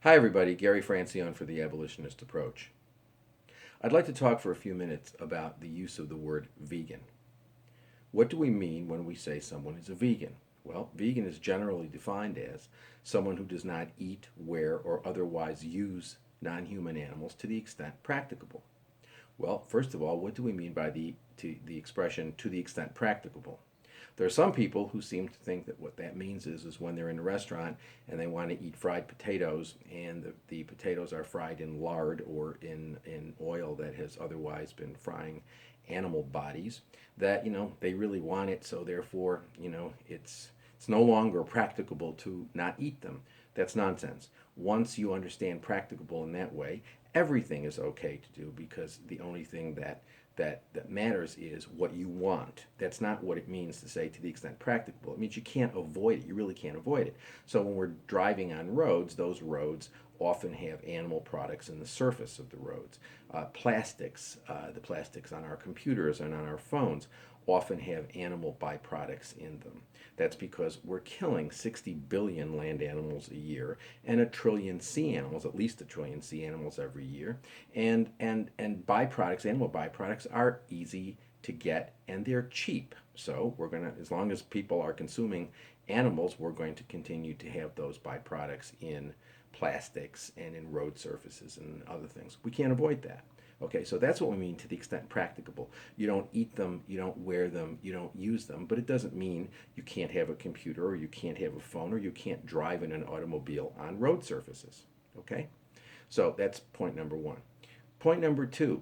Hi, everybody. Gary Francione for the Abolitionist Approach. I'd like to talk for a few minutes about the use of the word vegan. What do we mean when we say someone is a vegan? Well, vegan is generally defined as someone who does not eat, wear, or otherwise use non human animals to the extent practicable. Well, first of all, what do we mean by the expression to the extent practicable? There are some people who seem to think that what that means is when they're in a restaurant and they want to eat fried potatoes and the potatoes are fried in lard or in oil that has otherwise been frying animal bodies, that they really want it, so therefore it's no longer practicable to not eat them. That's nonsense. Once you understand practicable in that way, everything is okay to do, because the only thing that matters is what you want. That's not what it means to say to the extent practicable. It means you can't avoid it. You really can't avoid it. So when we're driving on roads, those roads often have animal products in the surface of the roads. The plastics on our computers and on our phones often have animal byproducts in them. That's because we're killing 60 billion land animals a year and a trillion sea animals, at least a trillion sea animals every year. And byproducts, animal byproducts, are easy to get and they're cheap. So we're going to, as long as people are consuming animals, we're going to continue to have those byproducts in plastics and in road surfaces and other things. We can't avoid that. Okay, so that's what we mean to the extent practicable. You don't eat them, you don't wear them, you don't use them, but it doesn't mean you can't have a computer or you can't have a phone or you can't drive in an automobile on road surfaces. Okay, so that's point number one. Point number two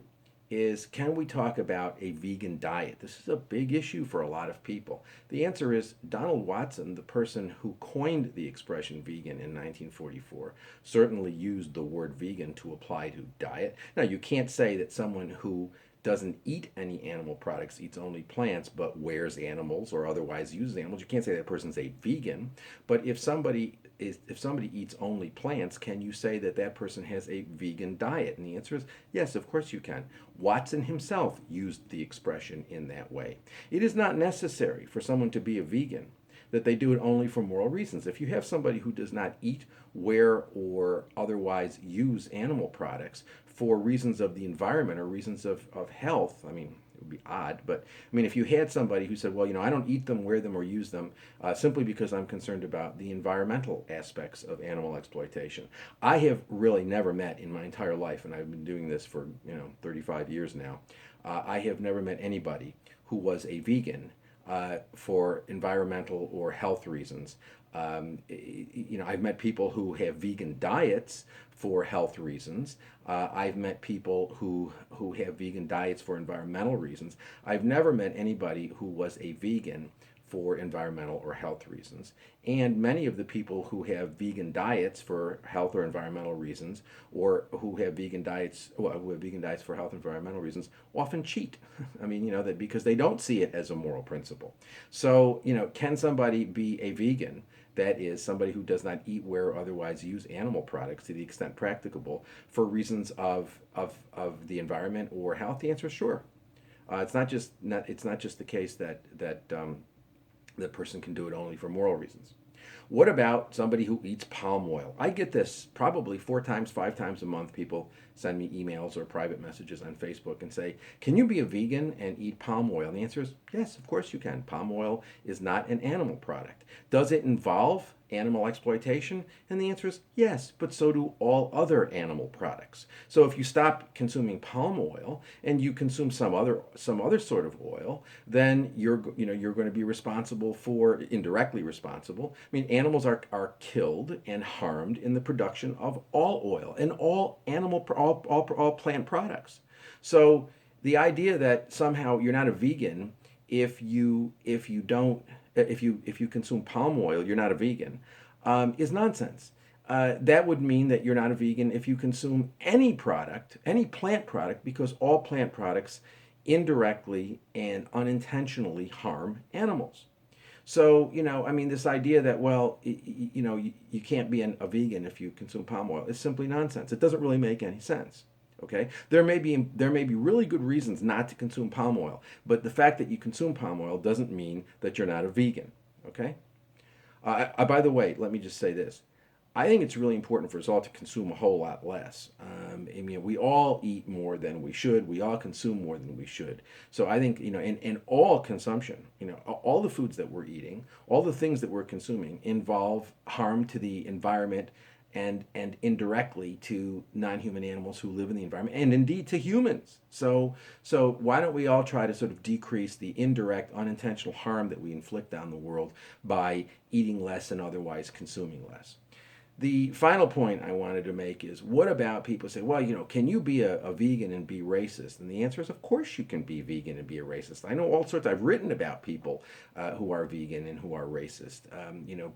is, can we talk about a vegan diet? This is a big issue for a lot of people. The answer is Donald Watson, the person who coined the expression vegan in 1944, certainly used the word vegan to apply to diet. Now, you can't say that someone who doesn't eat any animal products, eats only plants, but wears animals or otherwise uses animals. You can't say that person's a vegan. But if somebody eats only plants, can you say that that person has a vegan diet? And the answer is yes, of course you can. Watson himself used the expression in that way. It is not necessary for someone to be a vegan that they do it only for moral reasons. If you have somebody who does not eat, wear, or otherwise use animal products for reasons of the environment or reasons of health, I mean, it would be odd, but I mean, if you had somebody who said, well, I don't eat them, wear them, or use them simply because I'm concerned about the environmental aspects of animal exploitation. I have really never met in my entire life, and I've been doing this for 35 years now, I have never met anybody who was a vegan for environmental or health reasons. I've met people who have vegan diets for health reasons. I've met people who have vegan diets for environmental reasons. I've never met anybody who was a vegan for environmental or health reasons. And many of the people who have vegan diets for health or environmental reasons, or who have vegan diets, for health and environmental reasons, often cheat. I mean, that because they don't see it as a moral principle. So, can somebody be a vegan? That is, somebody who does not eat, wear, or otherwise use animal products to the extent practicable for reasons of the environment or health? The answer is sure. It's not just the case that the person can do it only for moral reasons. What about somebody who eats palm oil? I get this probably 4 times, 5 times a month. People send me emails or private messages on Facebook and say, can you be a vegan and eat palm oil? And the answer is yes, of course you can. Palm oil is not an animal product. Does it involve animal exploitation? And the answer is yes, but so do all other animal products. So if you stop consuming palm oil and you consume some other sort of oil, then you're going to be indirectly responsible. I mean, animals are killed and harmed in the production of all oil and all all plant products. So the idea that somehow you're not a vegan if you consume palm oil, you're not a vegan, is nonsense. That would mean that you're not a vegan if you consume any product, any plant product, because all plant products indirectly and unintentionally harm animals. So, I mean, this idea that, well, you can't be a vegan if you consume palm oil is simply nonsense. It doesn't really make any sense. Okay, there may be really good reasons not to consume palm oil, but the fact that you consume palm oil doesn't mean that you're not a vegan. Okay. By the way, let me just say this: I think it's really important for us all to consume a whole lot less. I mean, we all eat more than we should. We all consume more than we should. So I think, in all consumption, all the foods that we're eating, all the things that we're consuming involve harm to the environment and indirectly to non-human animals who live in the environment and indeed to humans. So why don't we all try to sort of decrease the indirect unintentional harm that we inflict on the world by eating less and otherwise consuming less? The final point I wanted to make is, what about people say, well, can you be a vegan and be racist? And the answer is, of course you can be vegan and be a racist. I know all sorts. I've written about people who are vegan and who are racist.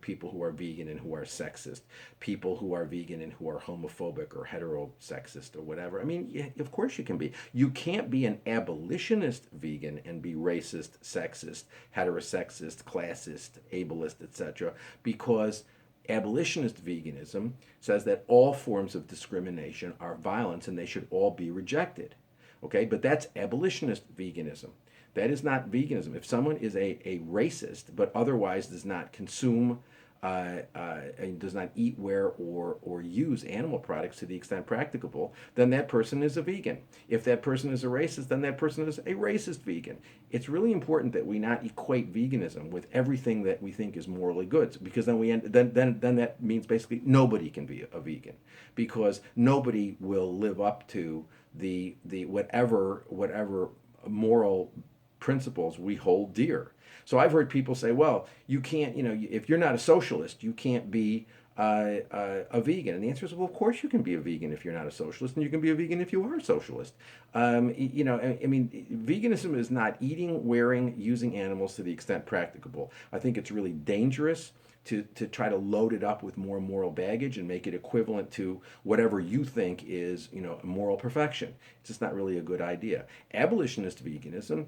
People who are vegan and who are sexist. People who are vegan and who are homophobic or heterosexist or whatever. I mean, yeah, of course you can be. You can't be an abolitionist vegan and be racist, sexist, heterosexist, classist, ableist, etc. because abolitionist veganism says that all forms of discrimination are violence and they should all be rejected. Okay, but that's abolitionist veganism. That is not veganism. If someone is a racist but otherwise does not consume and does not eat, wear, or use animal products to the extent practicable, then that person is a vegan. If that person is a racist, then that person is a racist vegan. It's really important that we not equate veganism with everything that we think is morally good, because then that means basically nobody can be a vegan, because nobody will live up to the whatever moral principles we hold dear. So I've heard people say, well, you can't, if you're not a socialist, you can't be a vegan. And the answer is, well, of course you can be a vegan if you're not a socialist, and you can be a vegan if you are a socialist. I mean, veganism is not eating, wearing, using animals to the extent practicable. I think it's really dangerous to try to load it up with more moral baggage and make it equivalent to whatever you think is, moral perfection. It's just not really a good idea. Abolitionist veganism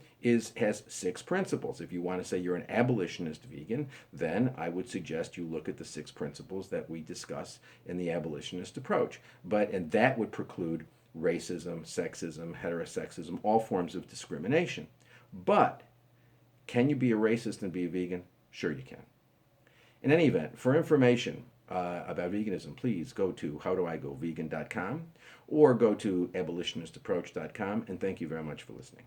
has 6 principles. If you want to say you're an abolitionist vegan, then I would suggest you look at the 6 principles that we discuss in the abolitionist approach. And that would preclude racism, sexism, heterosexism, all forms of discrimination. But can you be a racist and be a vegan? Sure you can. In any event, for information about veganism, please go to howdoigovegan.com or go to abolitionistapproach.com, and thank you very much for listening.